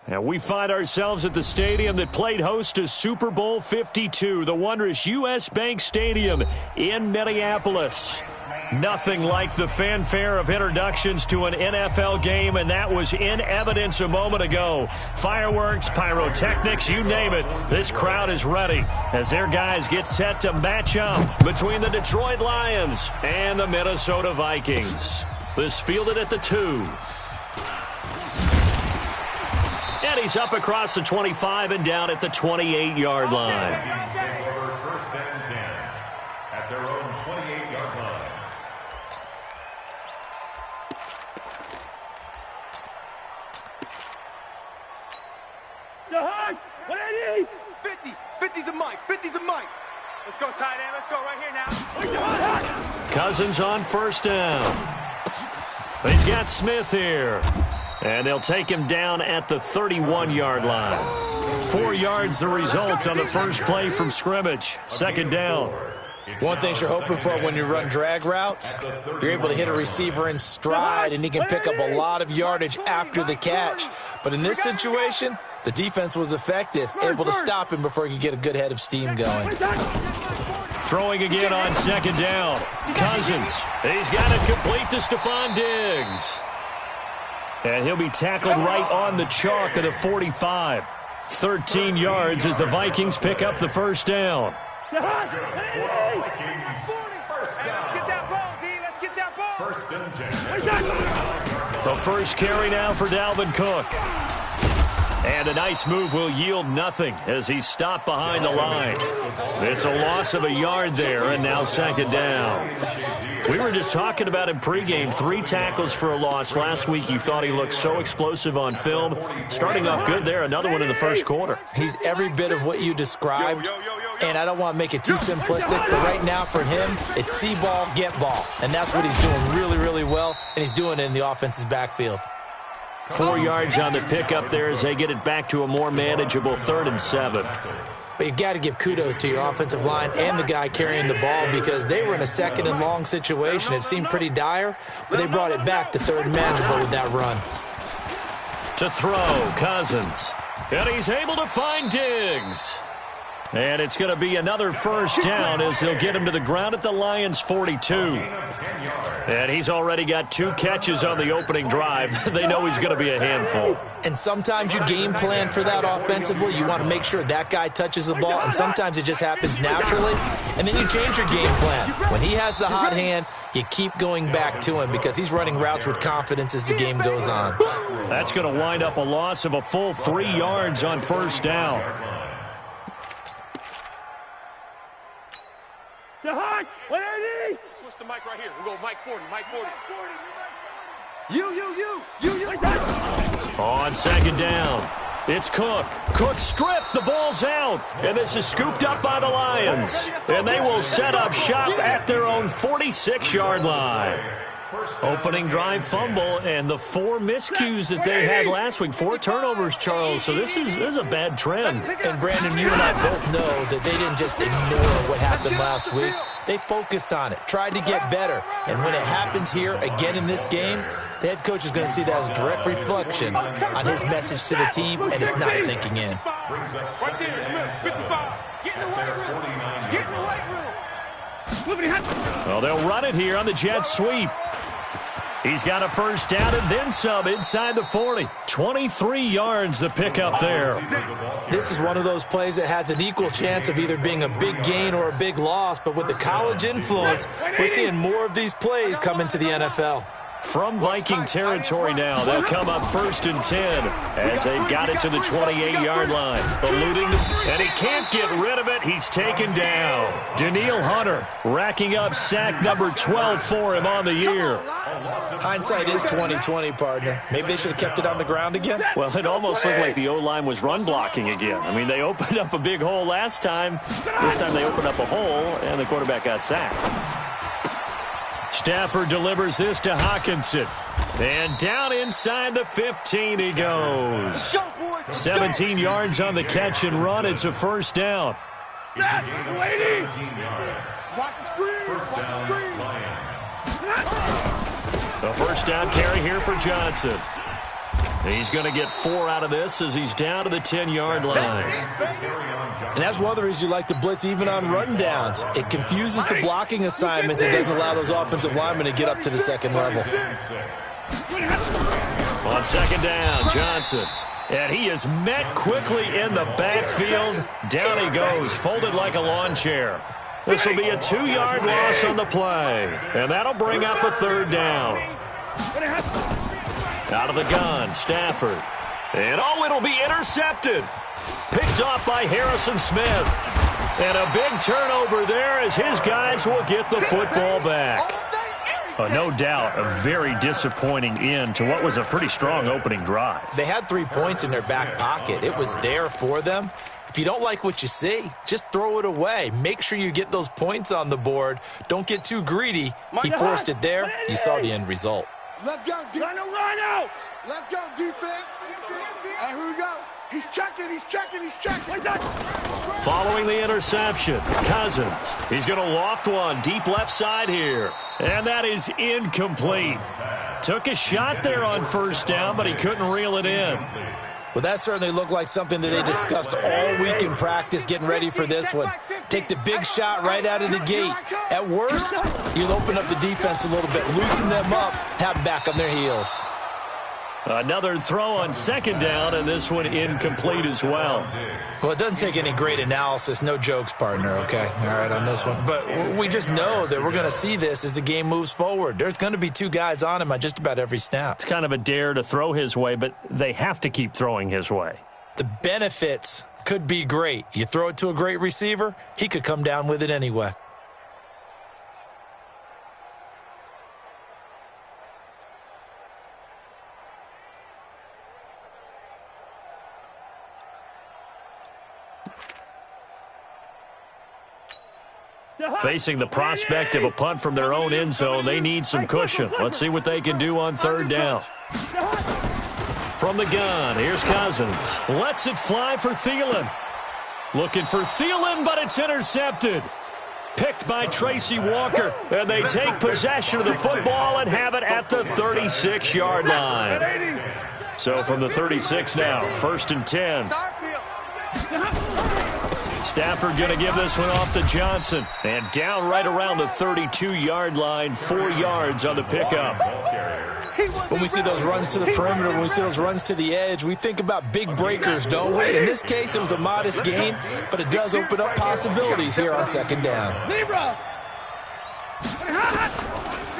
And we find ourselves at the stadium that played host to Super Bowl 52, the wondrous U.S. Bank Stadium in Minneapolis. Nothing like the fanfare of introductions to an NFL game, and that was in evidence a moment ago. Fireworks, pyrotechnics, you name it. This crowd is ready as their guys get set to match up between the Detroit Lions and the Minnesota Vikings. This fielded at the 2. And he's up across the 25 and down at the 28-yard line. First and 10 at their own 28-yard line. The hug! 180! 50 to Mike. Let's go, tight end. Let's go right here now. Cousins on first down. He's got Smith here. And they'll take him down at the 31-yard line. 4 yards the result on the first play from scrimmage. Second down. One thing you're hoping for when you run drag routes, you're able to hit a receiver in stride, and he can pick up a lot of yardage after the catch. But in this situation, the defense was effective, able to stop him before he could get a good head of steam going. Throwing again on second down. Cousins. He's got it complete to Stephon Diggs. And he'll be tackled right on the chalk of the 45. 13 yards as the Vikings pick up the first down. Let's get that ball, D. Let's get that ball. First and 10. The first carry now for Dalvin Cook. And a nice move will yield nothing as he's stopped behind the line. It's a loss of a yard there, and now second down. We were just talking about him pregame. 3 tackles for a loss. Last week you thought he looked so explosive on film. Starting off good there, another one in the first quarter. He's every bit of what you described, and I don't want to make it too simplistic, but right now for him, it's see ball, get ball. And that's what he's doing really, really well, and he's doing it in the offense's backfield. 4 yards on the pickup there as they get it back to a more manageable 3rd and 7. But you got to give kudos to your offensive line and the guy carrying the ball because they were in a 2nd and long situation. It seemed pretty dire, but they brought it back to 3rd and manageable with that run. To throw, Cousins. And he's able to find Diggs. And it's going to be another first down as they'll get him to the ground at the Lions' 42. And he's already got 2 catches on the opening drive. They know he's going to be a handful. And sometimes you game plan for that offensively. You want to make sure that guy touches the ball, and sometimes it just happens naturally. And then you change your game plan. When he has the hot hand, you keep going back to him because he's running routes with confidence as the game goes on. That's going to wind up a loss of a full 3 yards on first down. The hug! 180! Switch the mic right here. We'll go Mike 40. Mike 40. You. On second down, it's Cook. Cook stripped. The ball's out. And this is scooped up by the Lions. And they will set up shop at their own 46-yard line. Opening drive fumble and the 4 miscues that they had last week. 4 turnovers, Charles. So this is a bad trend. And Brandon, you and I both know that they didn't just ignore what happened last week. They focused on it, tried to get better. And when it happens here again in this game, the head coach is going to see that as a direct reflection on his message to the team, and it's not sinking in. Right there, 55. Get in the weight room. Get in the weight room. Well, they'll run it here on the jet sweep. He's got a first down and then some inside the 40. 23 yards the pickup there. This is one of those plays that has an equal chance of either being a big gain or a big loss, but with the college influence, we're seeing more of these plays come into the NFL. From Viking territory now, they'll come up 1st and 10 as they've got it to the 28-yard line. Eluding, and he can't get rid of it. He's taken down. Daniil Hunter racking up sack number 12 for him on the year. Hindsight is 20/20, partner. Maybe they should have kept it on the ground again. Well, it almost looked like the O-line was run blocking again. I mean, they opened up a big hole last time. This time they opened up a hole, and the quarterback got sacked. Stafford delivers this to Hawkinson. And down inside the 15 he goes. 17 yards on the catch and run. It's a first down. Watch the screen. Watch the screen. The first down carry here for Johnson. He's going to get 4 out of this as he's down to the 10-yard line. And that's one of the reasons you like to blitz even on run downs. It confuses the blocking assignments. It doesn't allow those offensive linemen to get up to the second level. On second down, Johnson. And he is met quickly in the backfield. Down he goes, folded like a lawn chair. This will be a 2-yard loss on the play. And that'll bring up a 3rd down. Out of the gun, Stafford. And it'll be intercepted. Picked off by Harrison Smith. And a big turnover there as his guys will get the football back. No doubt, a very disappointing end to what was a pretty strong opening drive. They had 3 points in their back pocket. It was there for them. If you don't like what you see, just throw it away. Make sure you get those points on the board. Don't get too greedy. He forced it there. You saw the end result. Let's go, defense. Run! Let's go, defense. And here we go. He's checking. Following the interception, Cousins. He's going to loft one deep left side here. And that is incomplete. Took a shot there on 1st down, but he couldn't reel it in. Well, that certainly looked like something that they discussed all week in practice getting ready for this one. Take the big shot right out of the gate. At worst, you'll open up the defense a little bit, loosen them up, have them back on their heels. Another throw on 2nd down, and this one incomplete as well. Well, it doesn't take any great analysis. No jokes, partner, okay? All right, on this one. But we just know that we're going to see this as the game moves forward. There's going to be 2 guys on him on just about every snap. It's kind of a dare to throw his way, but they have to keep throwing his way. The benefits could be great. You throw it to a great receiver, he could come down with it anyway. Facing the prospect of a punt from their own end zone, they need some cushion. Let's see what they can do on 3rd down. From the gun, here's Cousins. Lets it fly for Thielen. Looking for Thielen, but it's intercepted. Picked by Tracy Walker, and they take possession of the football and have it at the 36-yard line. So from the 36 now, 1st and 10. Stafford going to give this one off to Johnson. And down right around the 32-yard line, 4 yards on the pickup. When we see those runs to the perimeter, when we see those runs to the edge, we think about big breakers, don't we? In this case, it was a modest gain, but it does open up possibilities here on 2nd down.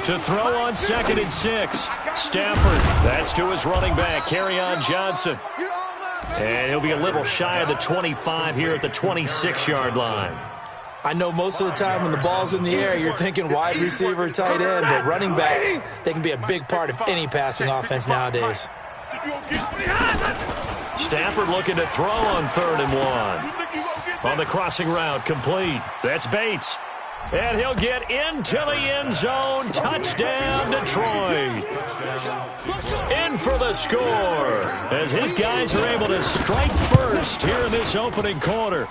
To throw on 2nd and 6. Stafford, that's to his running back, Kerryon Johnson. And he'll be a little shy of the 25 here at the 26-yard line. I know most of the time when the ball's in the air, you're thinking wide receiver, tight end, but running backs, they can be a big part of any passing offense nowadays. Stafford looking to throw on 3rd and 1. On the crossing route, complete. That's Bates. And he'll get into the end zone. Touchdown, Detroit. In for the score as his guys are able to strike first here in this opening quarter.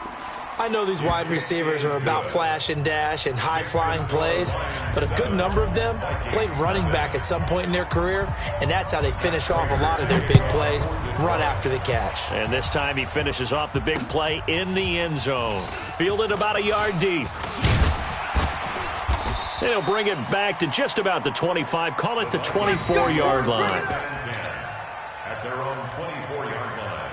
I know these wide receivers are about flash and dash and high-flying plays, but a good number of them played running back at some point in their career, and that's how they finish off a lot of their big plays, run after the catch. And this time he finishes off the big play in the end zone. Fielded about a yard deep. And he'll bring it back to just about the 25, call it the 24-yard line. At their own 24-yard line.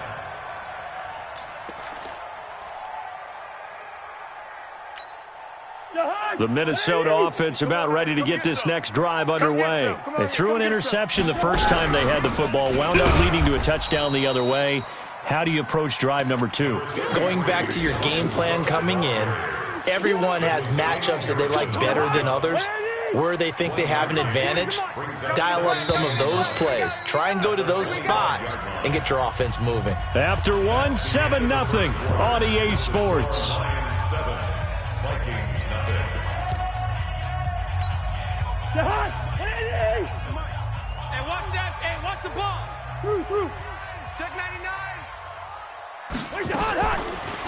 The Minnesota offense about ready to get this next drive underway. They threw an interception the first time they had the football, wound up leading to a touchdown the other way. How do you approach drive number 2? Going back to your game plan coming in, everyone has matchups that they like better than others. Where they think they have an advantage, dial up some of those plays. Try and go to those spots and get your offense moving. After 1, 7-0 on EA Sports. Hey, watch that. Hey, watch the ball. Check 99.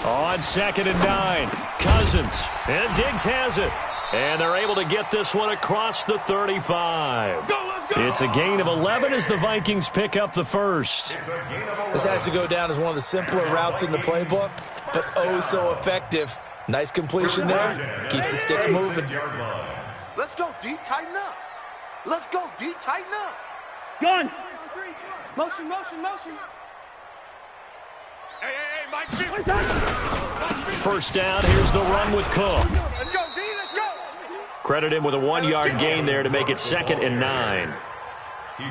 On 2nd and 9, Cousins. And Diggs has it. And they're able to get this one across the 35. Go, let's It's a gain of 11 as the Vikings pick up the first. This has to go down as one of the simpler routes in the playbook, but oh so effective. Nice completion there. Keeps the sticks moving. Let's go, D. Tighten up. Let's go, D. Tighten up. Gun. Motion, motion, motion. Hey, Mike. First down, here's the run with Cook. Let's go, D. Let's go. Credit him with a 1-yard gain there to make it 2nd and 9.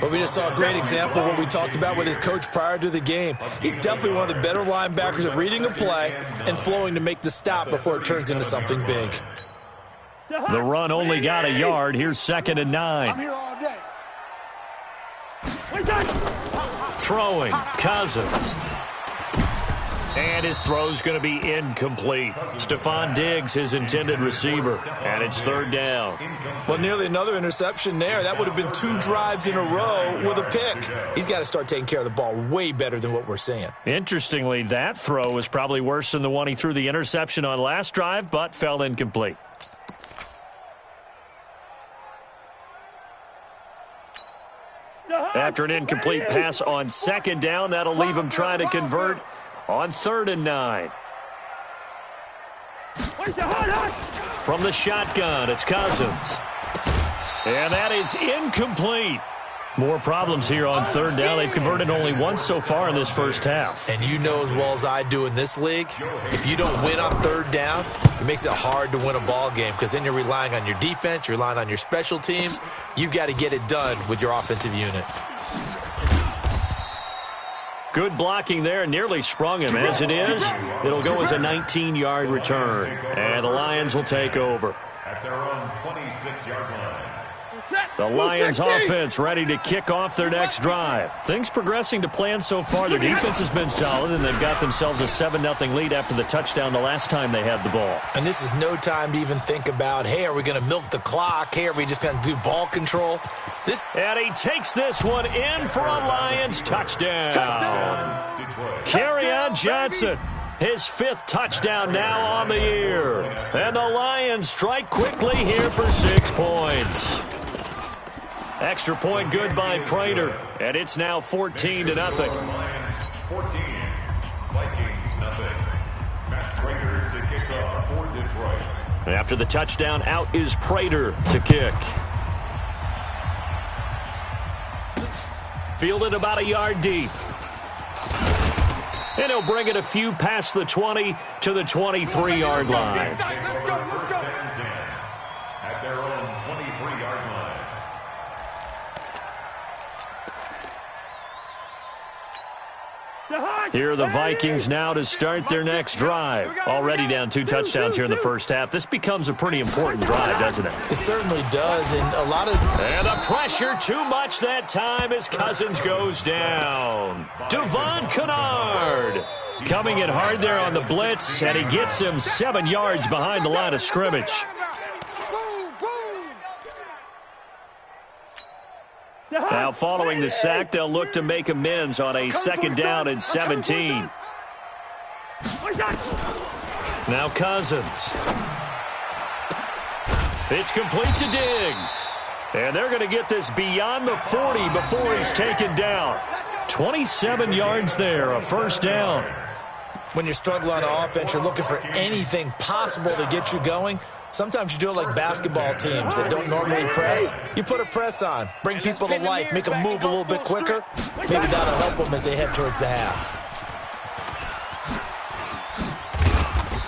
But we just saw a great example of what we talked about with his coach prior to the game. He's definitely one of the better linebackers at reading a play and flowing to make the stop before it turns into something big. The run only got a yard. Here's 2nd and 9. I'm here all day. Throwing, Cousins. And his throw's going to be incomplete. Stephon Diggs, his intended receiver. And it's 3rd down. Well, nearly another interception there. That would have been 2 drives in a row with a pick. He's got to start taking care of the ball way better than what we're seeing. Interestingly, that throw was probably worse than the one he threw the interception on last drive, but fell incomplete. After an incomplete pass on 2nd down, that'll leave him trying to convert on 3rd and 9. From the shotgun, it's Cousins. And that is incomplete. More problems here on 3rd down. They've converted only once so far in this first half. And you know as well as I do in this league, if you don't win on 3rd down, it makes it hard to win a ball game because then you're relying on your defense, you're relying on your special teams. You've got to get it done with your offensive unit. Good blocking there, nearly sprung him. As it is, it'll go as a 19-yard return. And the Lions will take over. At their own 26-yard line. The Lions offense ready to kick off their next drive. Things progressing to plan so far. Their defense has been solid, and they've got themselves a 7-0 lead after the touchdown the last time they had the ball. And this is no time to even think about, hey, are we going to milk the clock? Hey, are we just going to do ball control? And he takes this one in for a Lions touchdown. Kerryon Johnson, his 5th touchdown now on the year. And the Lions strike quickly here for 6 points. Extra point good by Prater, and it's now 14-0. 14, Vikings nothing. Matt Prater to kick off for Detroit. After the touchdown, out is Prater to kick. Fielded about a yard deep. And he'll bring it a few past the 20 to the 23-yard line. At their own 23-yard line. Here are the Vikings now to start their next drive. Already down 2 touchdowns here in the first half. This becomes a pretty important drive, doesn't it? It certainly does, and a lot of... And the pressure too much that time as Cousins goes down. Devon Kennard coming in hard there on the blitz, and he gets him 7 yards behind the line of scrimmage. Now following the sack, they'll look to make amends on a 2nd down and 17. Now Cousins. It's complete to Diggs. And they're going to get this beyond the 40 before he's taken down. 27 yards there, a 1st down. When you're struggling on offense, you're looking for anything possible to get you going. Sometimes you do it like basketball teams that don't normally press. You put a press on, bring people to life, make them move a little bit quicker. Maybe that'll help them as they head towards the half.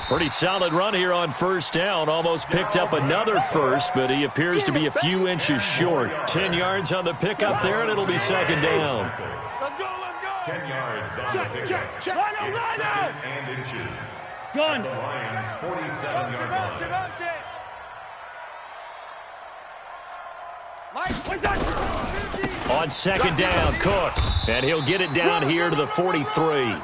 Pretty solid run here on 1st down. Almost picked up another first, but he appears to be a few inches short. 10 yards on the pickup there, and it'll be 2nd down. Let's go, let's go. 10 yards on the pickup. It's 2nd and inches. Gun. The Lions 47-yard line. On 2nd down, Cook. And he'll get it down here to the 43.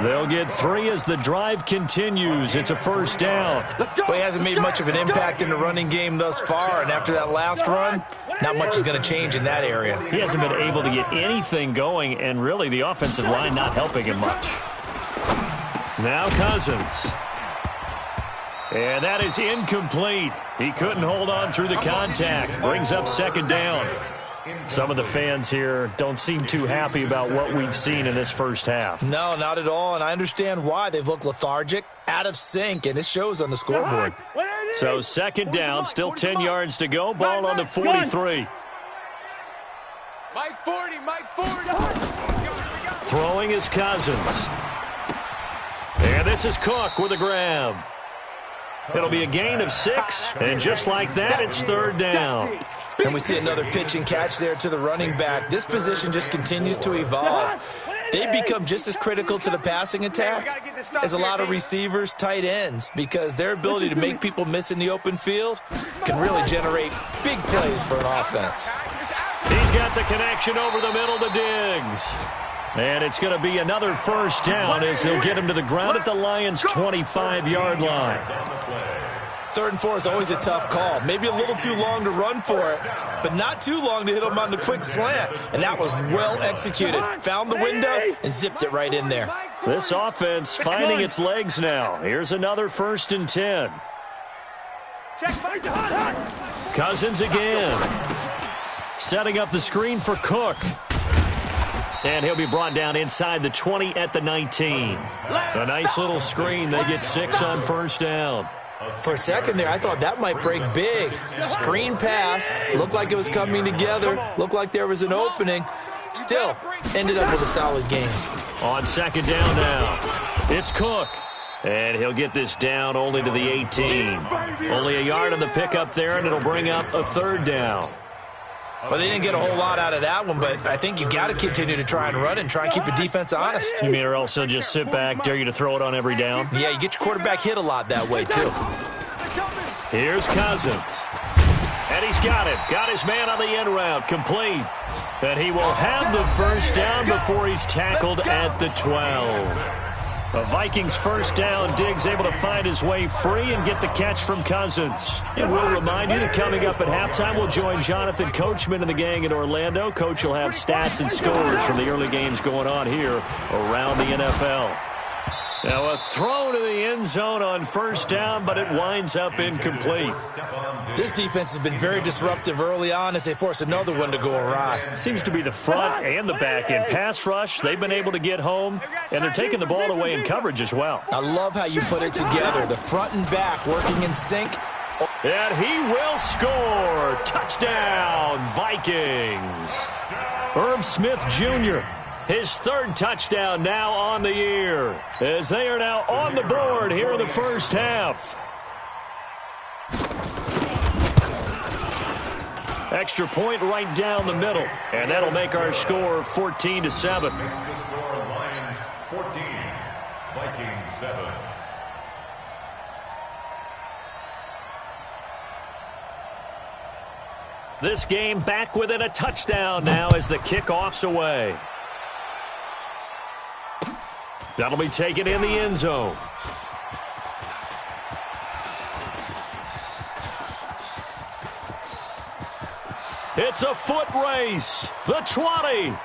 They'll get 3 as the drive continues. It's a 1st down. Well, he hasn't made much of an impact in the running game thus far, and after that last run, not much is going to change in that area. He hasn't been able to get anything going, and really the offensive line not helping him much. Now Cousins. And that is incomplete. He couldn't hold on through the contact. Brings up 2nd down. Some of the fans here don't seem too happy about what we've seen in this first half. No, not at all, and I understand why. They've looked lethargic, out of sync, and it shows on the scoreboard. So second down, still 10 yards to go. Ball on the 43. Mike 40, Mike 40. Throwing is Cousins. And this is Cook with a grab. It'll be a gain of 6, and just like that, it's third down. And we see another pitch and catch there to the running back. This position just continues to evolve. They become just as critical to the passing attack as a lot of receivers, tight ends, because their ability to make people miss in the open field can really generate big plays for an offense. He's got the connection over the middle to Diggs. And it's going to be another first down as they'll get him to the ground at the Lions' 25-yard line. 3rd and 4 is always a tough call. Maybe a little too long to run for it, but not too long to hit him on the quick slant. And that was well executed. Found the window and zipped it right in there. This offense finding its legs now. Here's another 1st and 10. Cousins again. Setting up the screen for Cook. And he'll be brought down inside the 20 at the 19. A nice little screen. They get 6 on first down. For a second there, I thought that might break big. Screen pass. Looked like it was coming together. Looked like there was an opening. Still, ended up with a solid game. On second down now, it's Cook. And he'll get this down only to the 18. Only a yard on the pickup there, and it'll bring up a third down. Well, they didn't get a whole lot out of that one, but I think you've got to continue to try and run and try and keep the defense honest. You mean or else they'll just sit back, dare you to throw it on every down? Yeah, you get your quarterback hit a lot that way, too. Here's Cousins. And he's got it. Got his man on the end route. Complete. And he will have the first down before he's tackled at the 12. The Vikings first down. Diggs able to find his way free and get the catch from Cousins. And we'll remind you that coming up at halftime, we'll join Jonathan Coachman and the gang in Orlando. Coach will have stats and scores from the early games going on here around the NFL. Now a throw to the end zone on first down, but it winds up incomplete. This defense has been very disruptive early on as they force another one to go awry. Seems to be the front and the back end. Pass rush, they've been able to get home, and they're taking the ball away in coverage as well. I love how you put it together. The front and back working in sync. And he will score. Touchdown, Vikings. Herb Smith Jr., his 3rd touchdown now on the year, as they are now on the board here in the first half. Extra point right down the middle, and that'll make our score 14-7. Lions 14, Vikings 7. This game back within a touchdown now as the kickoff's away. That'll be taken in the end zone. It's a foot race. The 20.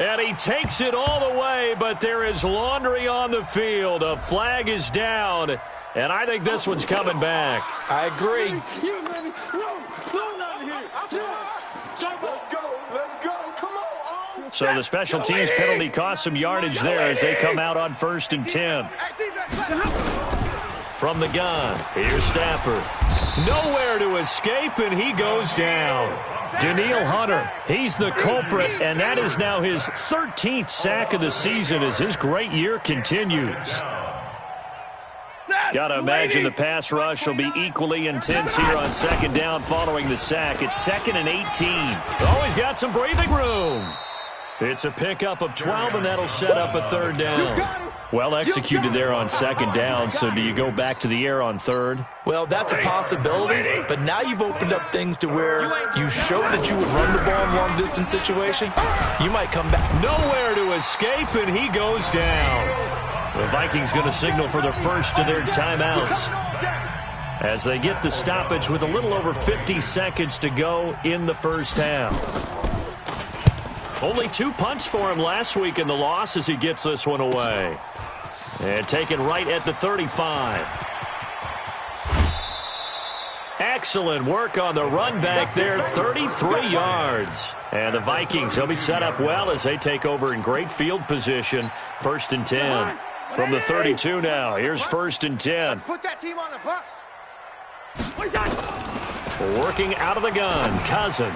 And he takes it all the way, but there is laundry on the field. A flag is down, and I think this one's coming back. I agree. So the special teams penalty cost some yardage there as they come out on 1st and 10. From the gun, here's Stafford. Nowhere to escape, and he goes down. Danielle Hunter, he's the culprit, and that is now his 13th sack of the season as his great year continues. Got to imagine the pass rush will be equally intense here on second down following the sack. It's 2nd and 18. Oh, he's got some breathing room. It's a pickup of 12, and that'll set up a third down. Well executed there on second down, so do you go back to the air on third? Well, that's a possibility, but now you've opened up things to where you showed that you would run the ball in long-distance situation. You might come back. Nowhere to escape, and he goes down. The Vikings going to signal for the first of their timeouts as they get the stoppage with a little over 50 seconds to go in the first half. Only 2 punts for him last week in the loss as he gets this one away. And taken right at the 35. Excellent work on the run back there, 33 yards. And the Vikings, they'll be set up well as they take over in great field position. 1st and 10. From the 32 now. Here's 1st and 10. Let's put that team on the bus. Working out of the gun, Cousins.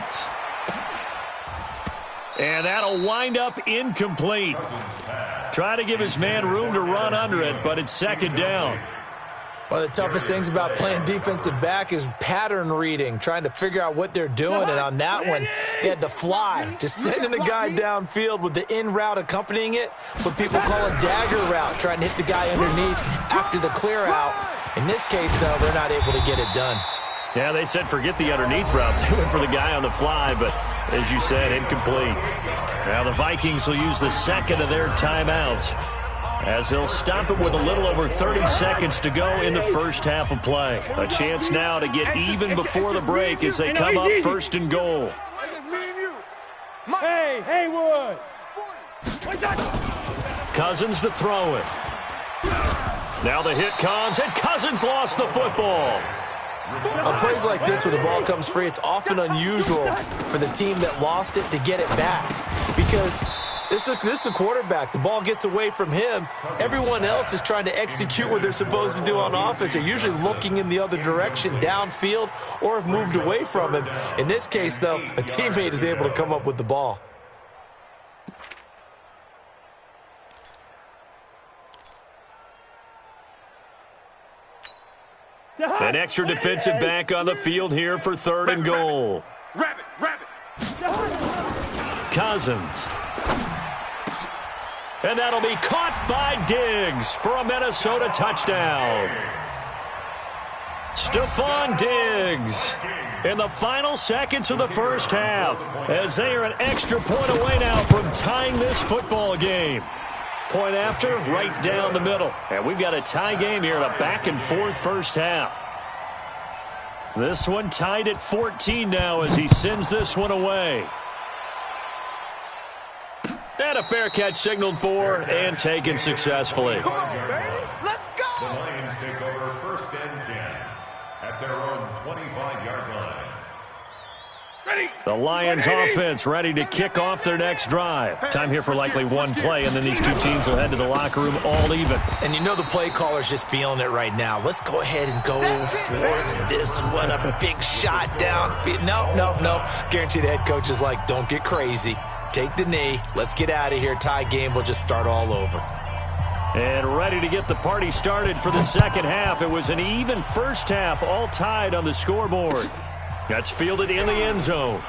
And that'll wind up incomplete. Try to give his man room to run under it, but it's 2nd down. One of the toughest things about playing defensive back is pattern reading, trying to figure out what they're doing. And on that one, they had the fly, just sending a guy downfield with the in route accompanying it, what people call a dagger route, trying to hit the guy underneath after the clear out. In this case, though, they're not able to get it done. Yeah, they said forget the underneath route. They went for the guy on the fly, but as you said, incomplete. Now the Vikings will use the 2nd of their timeouts, as they'll stop it with a little over 30 seconds to go in the first half of play. A chance now to get even before the break as they come up 1st and goal. Hey, Haywood! Cousins to throw it. Now the hit comes, and Cousins lost the football. On plays like this where the ball comes free, it's often unusual for the team that lost it to get it back, because this is a quarterback. The ball gets away from him. Everyone else is trying to execute what they're supposed to do on offense. They're usually looking in the other direction, downfield, or have moved away from him. In this case, though, a teammate is able to come up with the ball. An extra defensive back on the field here for 3rd and goal. Rabbit. Cousins. And that'll be caught by Diggs for a Minnesota touchdown. Stephon Diggs in the final seconds of the first half, as they are an extra point away now from tying this football game. Point after, right down the middle. And we've got a tie game here in a back-and-forth first half. This one tied at 14 now as he sends this one away. And a fair catch signaled for and taken successfully. Come on, baby. Let's go. The Lions take over 1st and 10 at their own 25-yard line. The Lions offense ready to kick off their next drive. Time here for likely one play, and then these two teams will head to the locker room all even. And you know the play caller's just feeling it right now. Let's go ahead and go for this one. A big shot downfield. No. Guarantee the head coach is like, don't get crazy. Take the knee. Let's get out of here. Tie game will just start all over. And ready to get the party started for the second half. It was an even first half, all tied on the scoreboard. That's fielded in the end zone.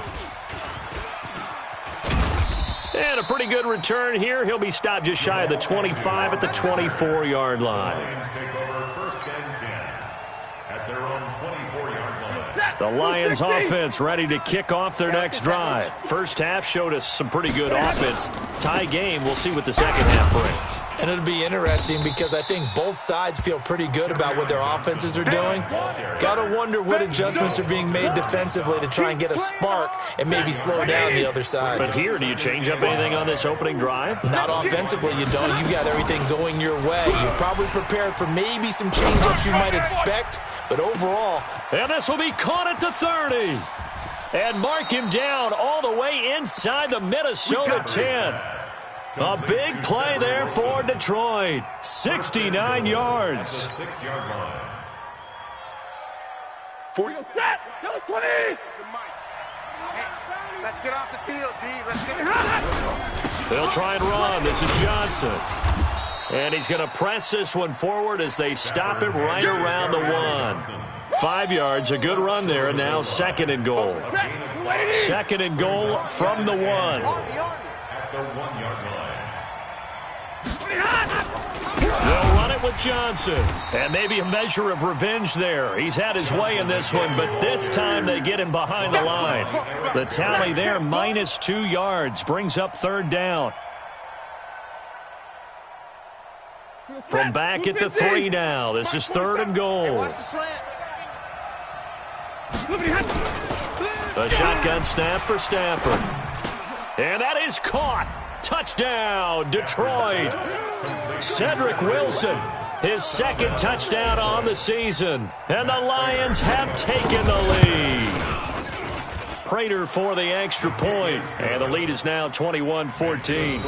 And a pretty good return here. He'll be stopped just shy of the 25 at the 24-yard line. Lions take over 1st and 10 at their own 24-yard line. The Lions offense ready to kick off their next drive. First half showed us some pretty good offense. Tie game, we'll see what the second half brings. And it'll be interesting because I think both sides feel pretty good about what their offenses are doing. Got to wonder what adjustments are being made defensively to try and get a spark and maybe slow down the other side. But here, do you change up anything on this opening drive? Not offensively, you don't. You've got everything going your way. You've probably prepared for maybe some change-ups you might expect, but overall. And this will be caught at the 30. And mark him down all the way inside the Minnesota 10. A big play there for Detroit. 69 yards. 6-yard line. 40. Set. No, 20. Hey, let's get off the field, D. Let's get it. They'll try and run. This is Johnson. And he's going to press this one forward as they stop it right around the 1. 5 yards, a good run there, and now 2nd and goal. 2nd and goal from the 1. At the 1-yard line. They'll run it with Johnson. And maybe a measure of revenge there. He's had his way in this one, but this time they get him behind the line. The tally there, minus 2 yards, brings up 3rd down. From back at the 3 now. This is 3rd and goal. Watch the slant. A shotgun snap for Stafford. And that is caught. Touchdown, Detroit. Cedric Wilson, his 2nd touchdown on the season. And the Lions have taken the lead. Prater for the extra point. And the lead is now 21-14.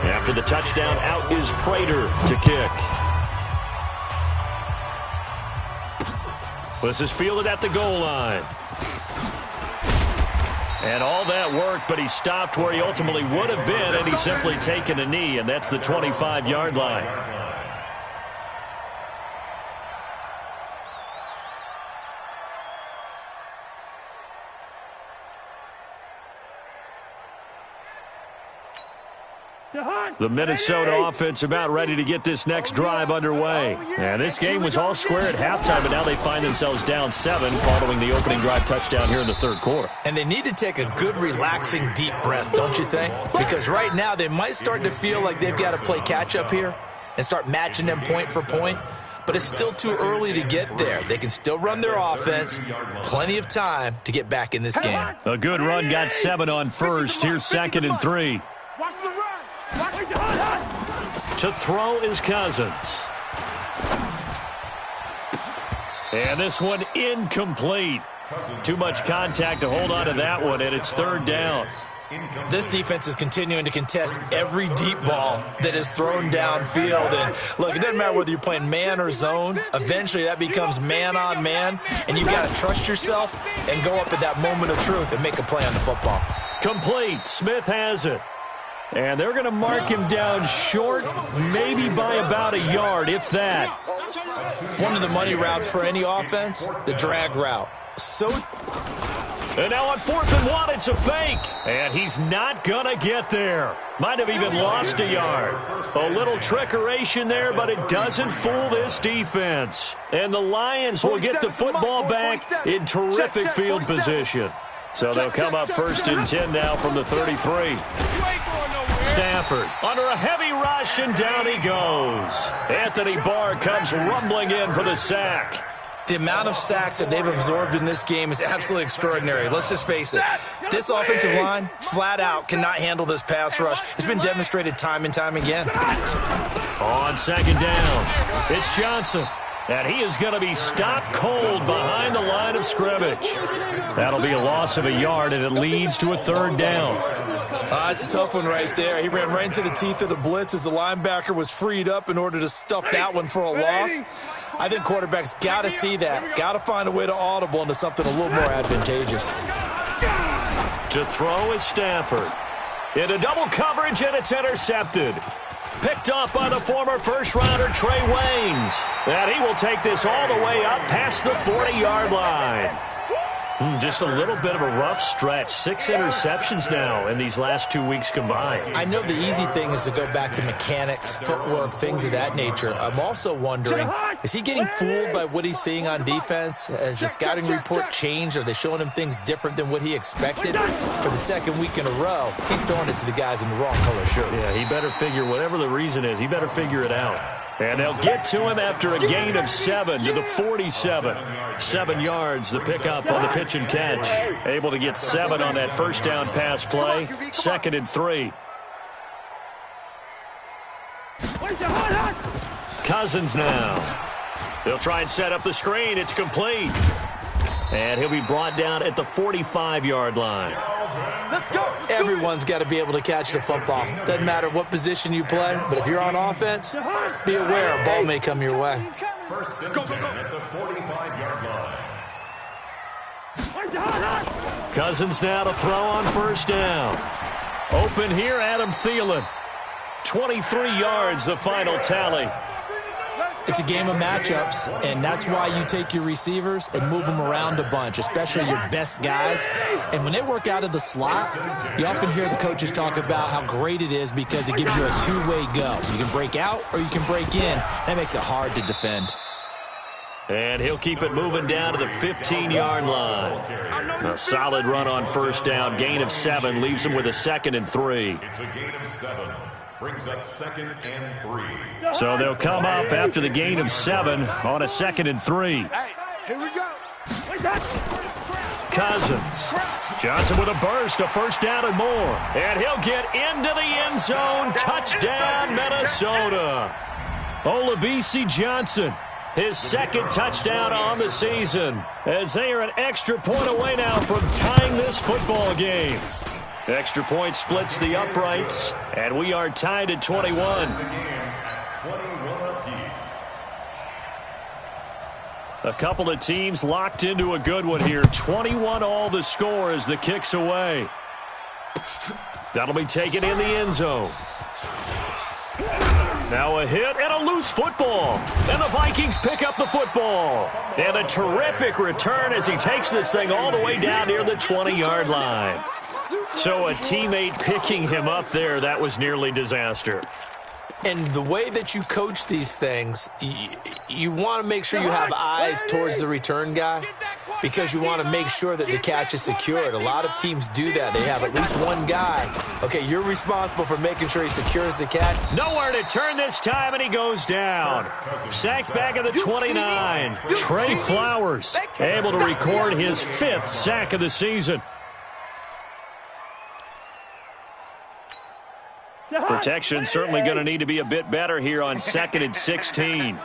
After the touchdown, out is Prater to kick. This is fielded at the goal line. And all that work, but he stopped where he ultimately would have been, and he's simply taken a knee, and that's the 25-yard line. The Minnesota offense about ready to get this next drive underway. And this game was all square at halftime, but now they find themselves down 7 following the opening drive touchdown here in the third quarter. And they need to take a good, relaxing, deep breath, don't you think? Because right now they might start to feel like they've got to play catch-up here and start matching them point for point. But it's still too early to get there. They can still run their offense. Plenty of time to get back in this game. A good run got 7 on first. Here's 2nd and 3. Watch the run. To throw is Cousins. And this one incomplete. Too much contact to hold on to that one, and it's 3rd down. This defense is continuing to contest every deep ball that is thrown downfield. And, look, it doesn't matter whether you're playing man or zone. Eventually, that becomes man-on-man, and you've got to trust yourself and go up at that moment of truth and make a play on the football. Complete. Smith has it. And they're going to mark him down short, maybe by about a yard, if that. One of the money routes for any offense, the drag route. And now on 4th and 1, it's a fake. And he's not going to get there. Might have even lost a yard. A little trickeration there, but it doesn't fool this defense. And the Lions will get the football back in terrific field position. So they'll come up 1st and 10 now from the 33. Stafford under a heavy rush, and down he goes. Anthony Barr comes rumbling in for the sack. The amount of sacks that they've absorbed in this game is absolutely extraordinary. Let's just face it. This offensive line, flat out, cannot handle this pass rush. It's been demonstrated time and time again. On 2nd down, it's Johnson. And he is going to be stopped cold behind the line of scrimmage. That'll be a loss of a yard, and it leads to a 3rd down. It's a tough one right there. He ran right into the teeth of the blitz as the linebacker was freed up in order to stuff that one for a loss. I think quarterbacks got to see that. Got to find a way to audible into something a little more advantageous. To throw is Stafford. Into double coverage, and it's intercepted. Picked off by the former first-rounder Trey Waynes. And he will take this all the way up past the 40-yard line. Just a little bit of a rough stretch. 6 interceptions now in these last 2 weeks combined. I know the easy thing is to go back to mechanics, footwork, things of that nature. I'm also wondering, is he getting fooled by what he's seeing on defense? Has the scouting report changed? Are they showing him things different than what he expected? For the 2nd week in a row, he's throwing it to the guys in the wrong color shirts. Yeah, he better figure, whatever the reason is, he better figure it out. And they'll get to him after a gain of 7 to the 47. 7 yards, the pickup on the pitch and catch. Able to get 7 on that first down pass play. 2nd and 3. Cousins now. They'll try and set up the screen. It's complete. And he'll be brought down at the 45-yard line. Let's go. Everyone's got to be able to catch the football. Doesn't matter what position you play, but if you're on offense, be aware a ball may come your way. First and 10 at the 45-yard line. Cousins now to throw on 1st down. Open here, Adam Thielen. 23 yards, the final tally. It's a game of matchups, and that's why you take your receivers and move them around a bunch, especially your best guys. And when they work out of the slot, you often hear the coaches talk about how great it is because it gives you a two-way go. You can break out or you can break in. That makes it hard to defend. And he'll keep it moving down to the 15-yard line. A solid run on 1st down. Gain of 7 leaves him with a 2nd and 3. It's a gain of 7. Brings up 2nd and 3. So they'll come up after the gain of 7 on a 2nd and 3. Hey, here we go. Cousins. Johnson with a burst, a 1st down and more. And he'll get into the end zone. Touchdown, Minnesota. Olabisi Johnson His second touchdown on the season, as they are an extra point away now from tying this football game. Extra point splits the uprights, and we are tied at 21. A couple of teams locked into a good one here. 21 all the score as the kick's away. That'll be taken in the end zone. Now a hit and a loose football. And the Vikings pick up the football. And a terrific return as he takes this thing all the way down near the 20-yard line. So a teammate picking him up there, that was nearly disaster. And the way that you coach these things, you want to make sure you have eyes towards the return guy because you want to make sure that the catch is secured. A lot of teams do that. They have at least one guy. Okay, you're responsible for making sure he secures the catch. Nowhere to turn this time, and he goes down. Sacked back at the 29. Trey Flowers able to record his 5th sack of the season. Protection certainly going to need to be a bit better here on 2nd and 16.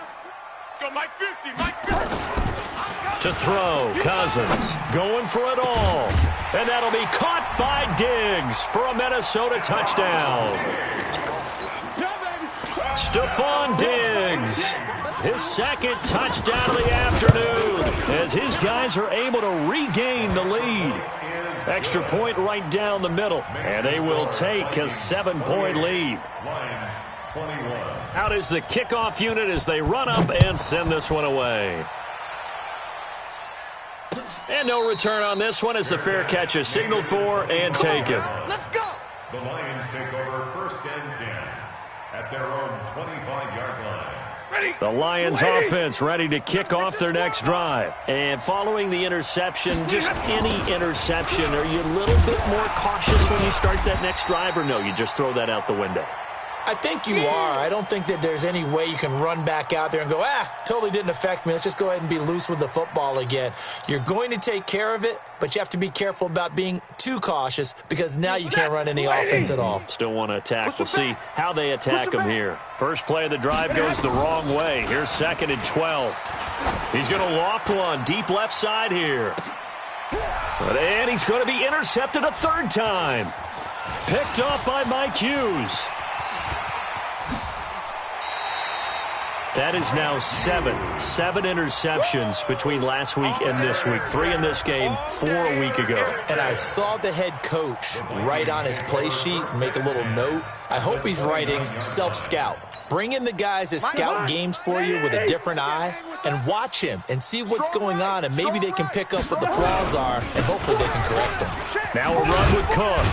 To throw, Cousins going for it all. And that'll be caught by Diggs for a Minnesota touchdown. Stephon Diggs, his 2nd touchdown of the afternoon as his guys are able to regain the lead. Extra point right down the middle, and they will take a 7-point lead. Out is the kickoff unit as they run up and send this one away. And no return on this one as the fair catch is signaled for and taken. Let's go. The Lions take over 1st and 10 at their own 25-yard line. The Lions offense ready to kick off their next drive. And following the interception, just any interception, are you a little bit more cautious when you start that next drive, or no, you just throw that out the window? I think you are. I don't think that there's any way you can run back out there and go, totally didn't affect me. Let's just go ahead and be loose with the football again. You're going to take care of it, but you have to be careful about being too cautious because now you can't run any offense at all. Still want to attack. We'll see how they attack him here. First play of the drive goes the wrong way. Here's 2nd and 12. He's going to loft one deep left side here. And he's going to be intercepted a 3rd time. Picked off by Mike Hughes. That is now 7 interceptions between last week and this week. 3 in this game, 4 a week ago. And I saw the head coach write on his play sheet, make a little note. I hope he's writing self-scout. Bring in the guys that scout games for you with a different eye and watch him and see what's going on, and maybe they can pick up what the flaws are, and hopefully they can correct them. Now a run with Cook.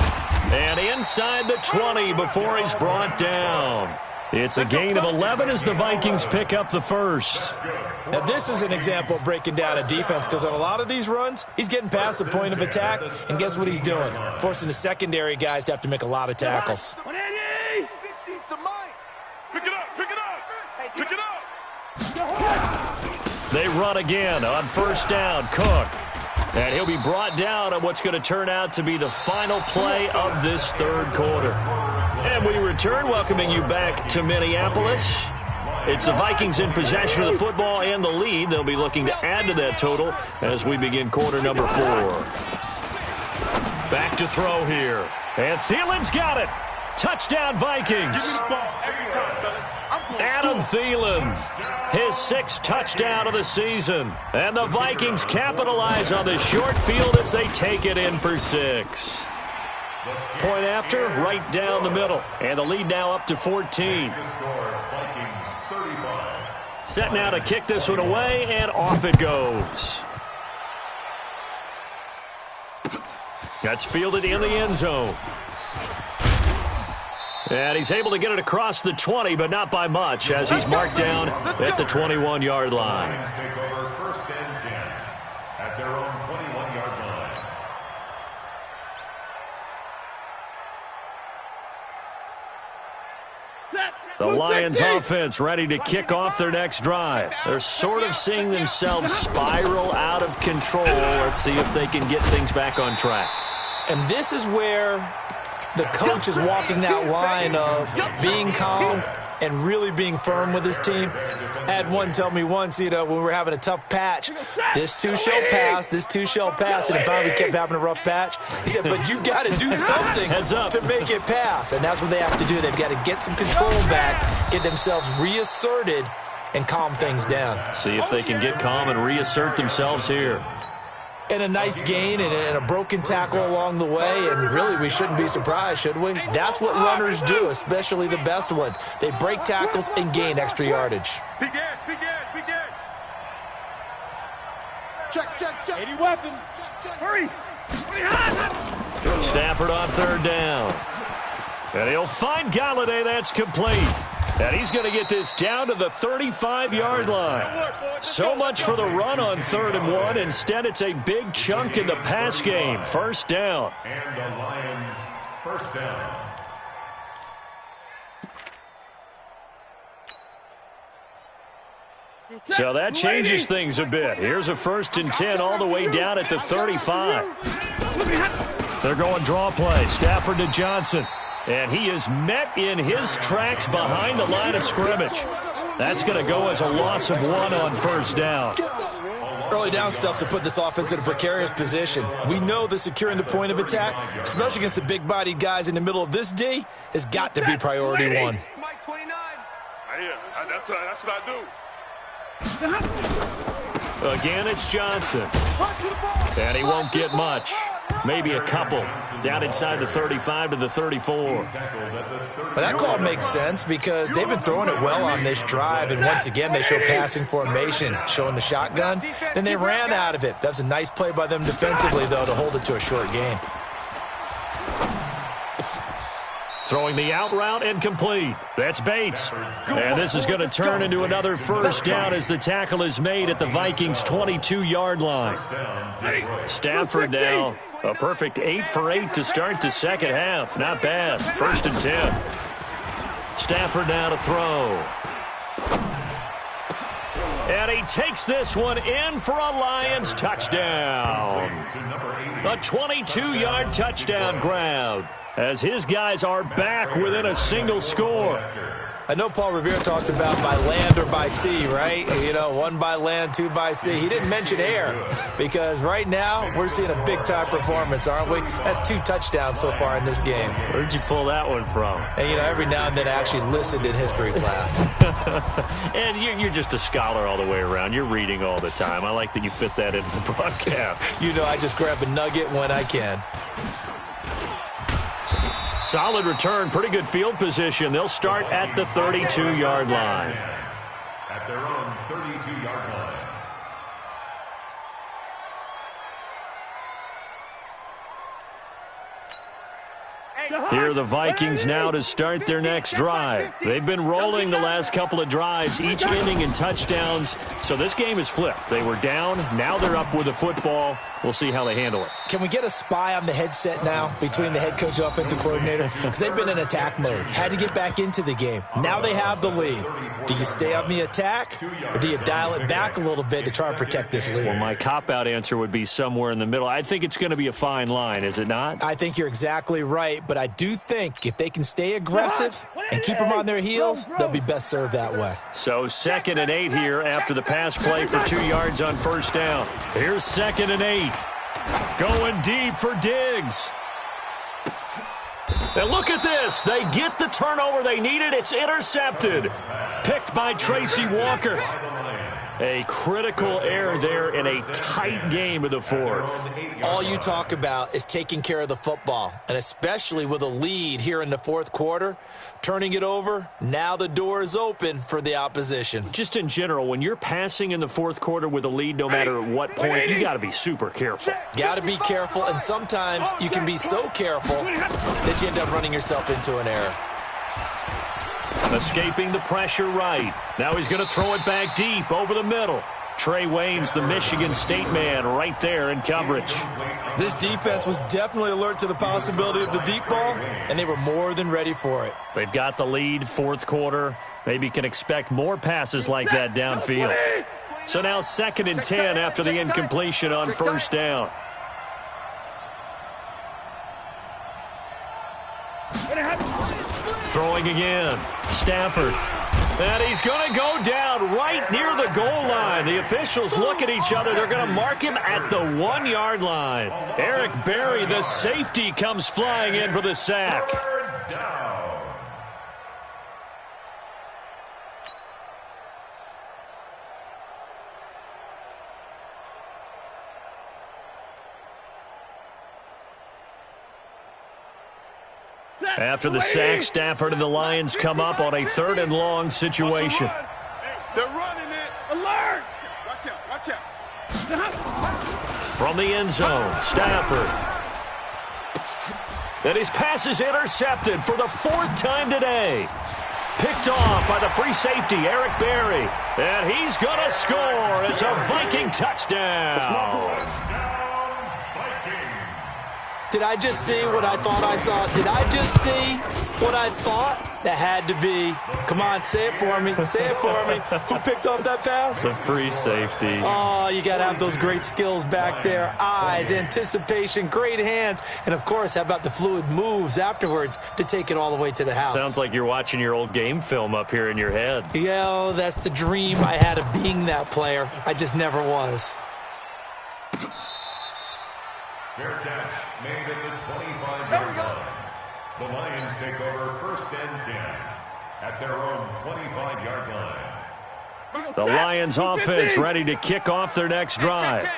And inside the 20 before he's brought down. It's a gain of 11 as the Vikings pick up the 1st. Now, this is an example of breaking down a defense because on a lot of these runs, he's getting past the point of attack, and guess what he's doing? Forcing the secondary guys to have to make a lot of tackles. Pick it up, pick it up, pick it up. They run again on 1st down. Cook. And he'll be brought down on what's going to turn out to be the final play of this 3rd quarter. And we return, welcoming you back to Minneapolis. It's the Vikings in possession of the football and the lead. They'll be looking to add to that total as we begin quarter number 4. Back to throw here. And Thielen's got it. Touchdown, Vikings. Adam Thielen, his 6th touchdown of the season. And the Vikings capitalize on the short field as they take it in for 6. Point after, right down the middle. And the lead now up to 14. Set now to kick this one away, and off it goes. That's fielded in the end zone. And he's able to get it across the 20, but not by much, as he's marked down at the 21-yard line. Lions take over 1st and 10 at their own 21-yard line. The Lions offense ready to kick off their next drive. They're sort of seeing themselves spiral out of control. Let's see if they can get things back on track. And this is where the coach is walking that line of being calm and really being firm with his team. I had one tell me once, when we were having a tough patch, this too shall pass, this too shall pass, and finally we kept having a rough patch. He said, but you got to do something to make it pass, and that's what they have to do. They've got to get some control back, get themselves reasserted, and calm things down. See if they can get calm and reassert themselves here. And a nice gain and a broken tackle along the way, and really we shouldn't be surprised, should we? That's what runners do, especially the best ones. They break tackles and gain extra yardage. Begin. Check. 80 weapons. Hurry. Stafford on third down. And he'll find Galladay. That's complete. And he's going to get this down to the 35-yard line. So much for the run on 3rd and 1. Instead, it's a big chunk in the pass game. First down. And the Lions, first down. So that changes things a bit. Here's a 1st and 10 all the way down at the 35. They're going draw play. Stafford to Johnson. And he is met in his tracks behind the line of scrimmage. That's going to go as a loss of 1 on 1st down. Early down stuff to put this offense in a precarious position. We know that securing the point of attack, especially against the big-bodied guys in the middle of this D, has got to be priority 1. Mike 29. That's what I do. Again, it's Johnson. And he won't get much. Maybe a couple. Down inside the 35 to the 34. But that call makes sense because they've been throwing it well on this drive, and once again they show passing formation, showing the shotgun. Then they ran out of it. That's a nice play by them defensively, though, to hold it to a short gain. Throwing the out route and complete. That's Bates. And this is going to turn into another first down as the tackle is made at the Vikings' 22-yard line. Stafford now, a perfect 8 for 8 to start the second half. Not bad. 1st and 10. Stafford now to throw. And he takes this one in for a Lions touchdown. A 22-yard touchdown grab, as his guys are back within a single score. I know Paul Revere talked about by land or by sea, right? 1 by land, 2 by sea. He didn't mention air because right now we're seeing a big-time performance, aren't we? That's 2 touchdowns so far in this game. Where'd you pull that one from? And, every now and then I actually listened in history class. And you're just a scholar all the way around. You're reading all the time. I like that you fit that into the broadcast. I just grab a nugget when I can. Solid return, pretty good field position. They'll start at the 32-yard line. At their own 32-yard line. Here are the Vikings now to start their next drive. They've been rolling the last couple of drives, each ending in touchdowns. So this game is flipped. They were down. Now they're up with the football. We'll see how they handle it. Can we get a spy on the headset now between the head coach and offensive coordinator? Because they've been in attack mode. Had to get back into the game. Now they have the lead. Do you stay on the attack, or do you dial it back a little bit to try and protect this lead? Well, my cop-out answer would be somewhere in the middle. I think it's going to be a fine line, is it not? I think you're exactly right, but I do think if they can stay aggressive and keep them on their heels, they'll be best served that way. So 2nd and 8 here after the pass play for 2 yards on first down. Here's 2nd and 8. Going deep for Diggs. And look at this. They get the turnover they needed. It's intercepted. Picked by Tracy Walker. A critical error there in a tight game of the 4th. All you talk about is taking care of the football, and especially with a lead here in the 4th quarter, turning it over, now the door is open for the opposition. Just in general, when you're passing in the 4th quarter with a lead, no matter at what point, you got to be super careful. Got to be careful, and sometimes you can be so careful that you end up running yourself into an error. Escaping the pressure right. Now he's going to throw it back deep over the middle. Trey Waynes, the Michigan State man, right there in coverage. This defense was definitely alert to the possibility of the deep ball, and they were more than ready for it. They've got the lead, 4th quarter. Maybe can expect more passes like that downfield. So now 2nd and 10 after the incompletion on first down. Throwing throwing again. Stafford. And he's going to go down right near the goal line. The officials look at each other. They're going to mark him at the 1-yard line. Eric Berry, the safety, comes flying in for the sack. After the sack, Stafford and the Lions come up on a 3rd and long situation. They're running it. Alert! Watch out. From the end zone, Stafford. And his pass is intercepted for the 4th time today. Picked off by the free safety, Eric Berry. And he's going to score. It's a Viking touchdown. Did I just see what I thought I saw? Did I just see what I thought? That had to be. Come on, say it for me. Say it for me. Who picked up that pass? The free safety. Oh, you got to have those great skills back there. Eyes, anticipation, great hands. And, of course, how about the fluid moves afterwards to take it all the way to the house? Sounds like you're watching your old game film up here in your head. Yeah, that's the dream I had of being that player. I just never was. Fair catch made at the 25-yard line. The Lions take over 1st and 10 at their own 25-yard line. The Lions offense ready to kick off their next drive.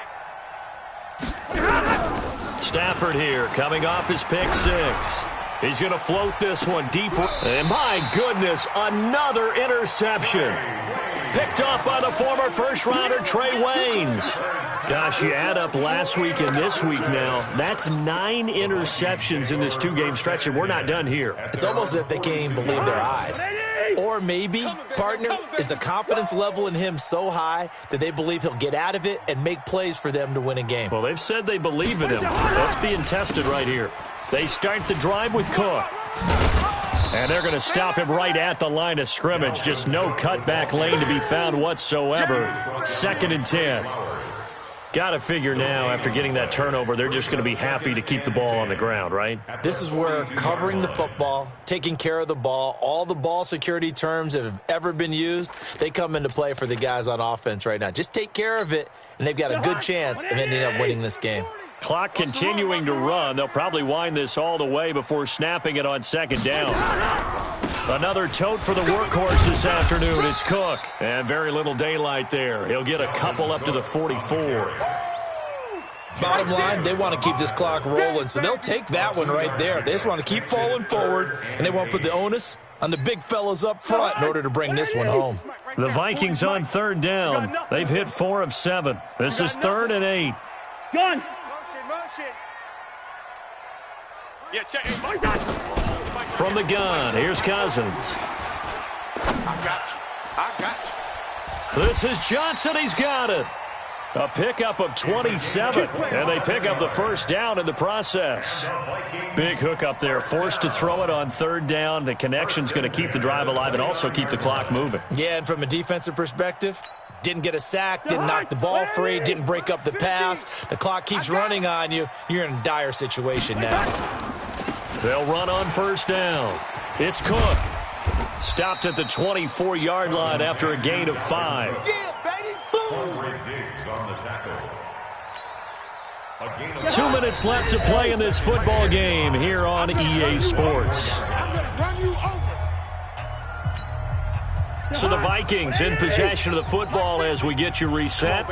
Stafford here coming off his pick 6. He's going to float this one deep. And my goodness, another interception. Picked off by the former first-rounder Trey Waynes. Gosh, you add up last week and this week now, that's 9 interceptions in this 2-game stretch, and we're not done here. It's almost as if they can't even believe their eyes. Or maybe, partner, is the confidence level in him so high that they believe he'll get out of it and make plays for them to win a game. Well, they've said they believe in him. That's being tested right here. They start the drive with Cook. And they're going to stop him right at the line of scrimmage. Just no cutback lane to be found whatsoever. 2nd and 10. Got to figure now, after getting that turnover, they're just going to be happy to keep the ball on the ground, right? This is where covering the football, taking care of the ball, all the ball security terms that have ever been used, they come into play for the guys on offense right now. Just take care of it, and they've got a good chance of ending up winning this game. Clock continuing to run. They'll probably wind this all the way before snapping it on 2nd down. Another tote for the workhorse this afternoon. It's Cook. And very little daylight there. He'll get a couple up to the 44. Bottom line, they want to keep this clock rolling, so they'll take that one right there. They just want to keep falling forward, and they want to put the onus on the big fellas up front in order to bring this one home. The Vikings on 3rd down. They've hit 4 of 7. This is 3rd and 8. Gun. Yeah, check it. From the gun, here's Cousins. I got you. This is Johnson. He's got it. A pickup of 27, and they pick up the 1st down in the process. Big hook up there, forced to throw it on 3rd down. The connection's going to keep the drive alive and also keep the clock moving. Yeah, and from a defensive perspective, didn't get a sack, didn't knock the ball free, didn't break up the pass. The clock keeps running on you. You're in a dire situation now. They'll run on 1st down. It's Cook. Stopped at the 24-yard line after a gain of 5. Yeah, baby. Boom. 2 minutes left to play in this football game here on EA Sports. I'm going to run you over. So the Vikings in possession of the football as we get you reset.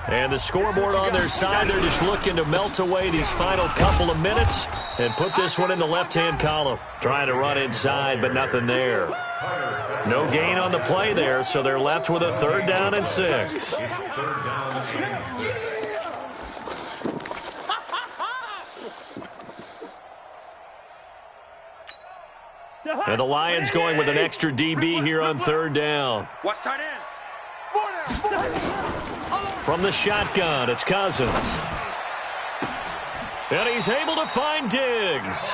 And the scoreboard on their side, they're just looking to melt away these final couple of minutes and put this one in the left-hand column. Trying to run inside, but nothing there. No gain on the play there, so they're left with a 3rd down and 6. And the Lions going with an extra DB here on 3rd down. Watch tight end. From the shotgun, it's Cousins. And he's able to find Diggs.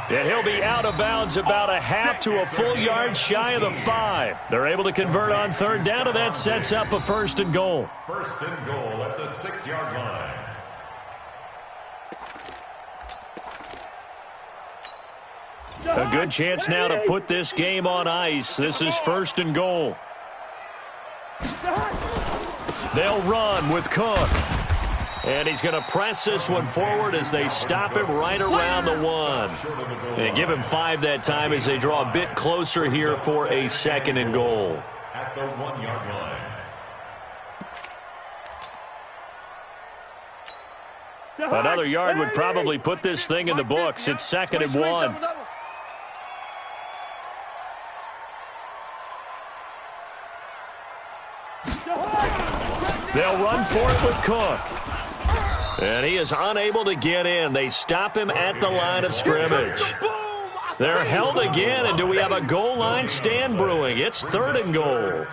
And he'll be out of bounds about a half to a full yard shy of the 5. They're able to convert on 3rd down, and that sets up a 1st and goal. 1st and goal at the 6-yard line. A good chance now to put this game on ice. This is 1st and goal. They'll run with Cook. And he's going to press this one forward as they stop him right around the 1. And give him 5 that time as they draw a bit closer here for a 2nd and goal. At the 1-yard line. Another yard would probably put this thing in the books. It's 2nd and 1. They'll run for it with Cook. And he is unable to get in. They stop him at the line of scrimmage. They're held again, and do we have a goal line stand brewing? It's 3rd and goal.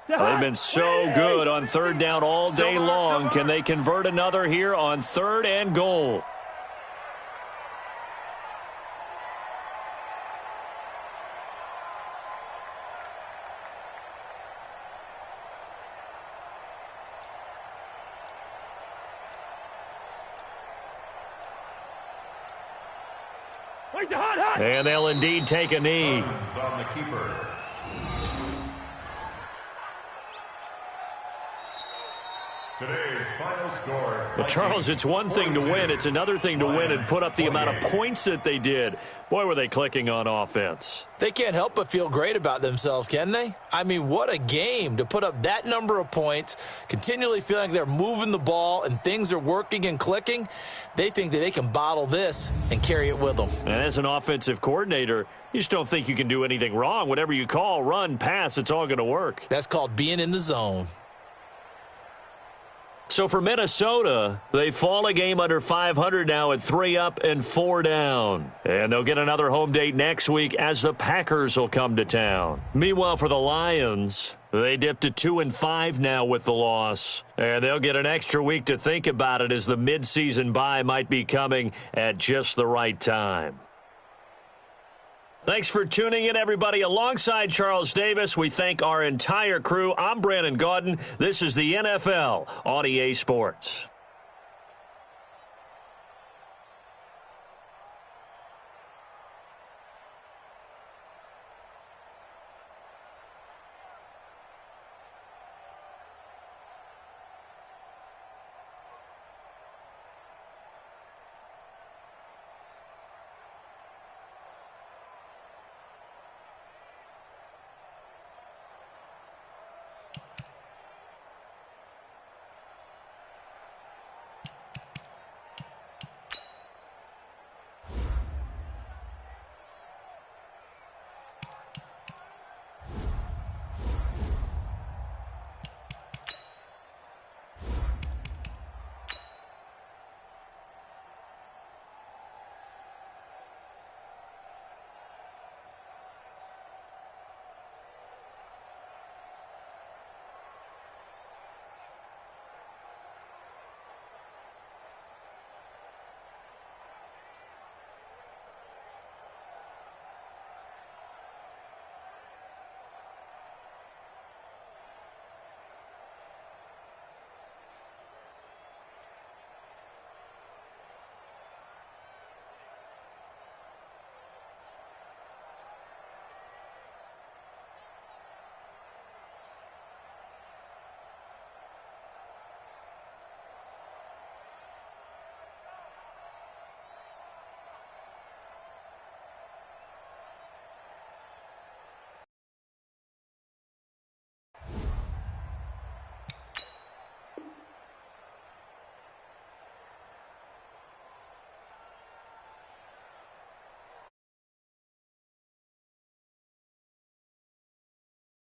They've been so good on 3rd down all day long. Can they convert another here on 3rd and goal? And they'll indeed take a knee. On the keeper. Today's final score. But Charles, it's one thing to win. It's another thing to win and put up the amount of points that they did. Boy, were they clicking on offense. They can't help but feel great about themselves, can they? I mean, what a game to put up that number of points, continually feeling like they're moving the ball and things are working and clicking. They think that they can bottle this and carry it with them. And as an offensive coordinator, you just don't think you can do anything wrong. Whatever you call, run, pass, it's all going to work. That's called being in the zone. So for Minnesota, they fall a game under 500 now at 3 up and 4 down. And they'll get another home date next week as the Packers will come to town. Meanwhile, for the Lions, they dipped to 2-5 now with the loss. And they'll get an extra week to think about it as the midseason bye might be coming at just the right time. Thanks for tuning in, everybody. Alongside Charles Davis, we thank our entire crew. I'm Brandon Gaudin. This is the NFL on EA Sports.